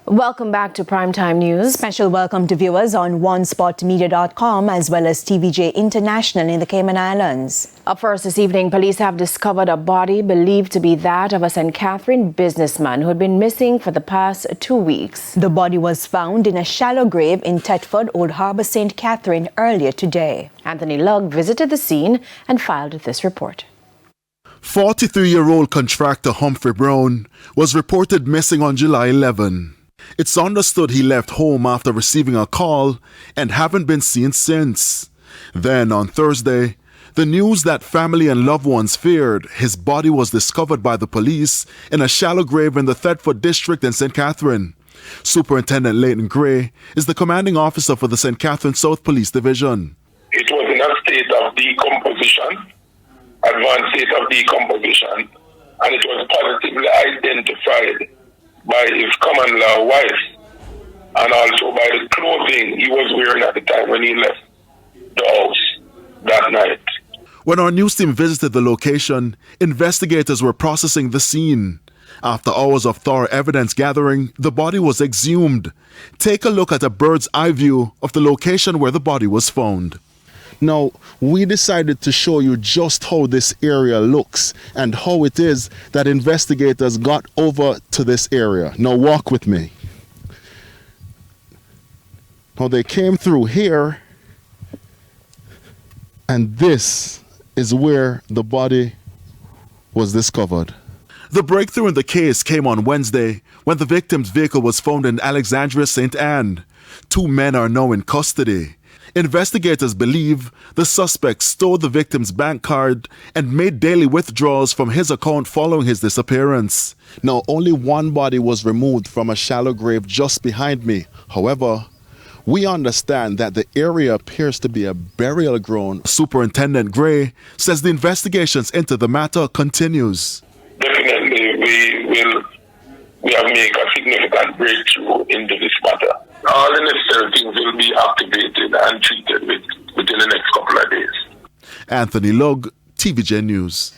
Welcome back to Primetime News. Special welcome to viewers on onespotmedia.com as well as TVJ International in the Cayman Islands. Up first this evening, police have discovered a body believed to be that of a St. Catherine businessman who had been missing for the past 2 weeks. The body was found in a shallow grave in Thetford, Old Harbour, St. Catherine earlier today. Anthony Lugg visited the scene and filed this report. 43-year-old contractor Humphrey Brown was reported missing on July 11. It's understood he left home after receiving a call and haven't been seen since. Then on Thursday, the news that family and loved ones feared his body was discovered by the police in a shallow grave in the Thetford district in St. Catherine. Superintendent Leighton Gray is the commanding officer for the St. Catherine South Police Division. It was in a state of decomposition, advanced state of decomposition, and it was positively identified by his common law wife and also by the clothing he was wearing at the time when he left the house that night. When our news team visited the location, investigators were processing the scene. After hours of thorough evidence gathering, the body was exhumed. Take a look at a bird's eye view of the location where the body was found. Now, we decided to show you just how this area looks and how it is that investigators got over to this area. Now, walk with me. Now, they came through here, and this is where the body was discovered. The breakthrough in the case came on Wednesday when the victim's vehicle was found in Alexandria, St. Anne. 2 men are now in custody. Investigators believe the suspect stole the victim's bank card and made daily withdrawals from his account following his disappearance. Now, only one body was removed from a shallow grave just behind me. However, we understand that the area appears to be a burial ground. Superintendent Gray says the investigations into the matter continues. Definitely, we have made a significant breakthrough into this matter. All the necessary things will be activated and treated within the next couple of days. Anthony Lugg, TVJ News.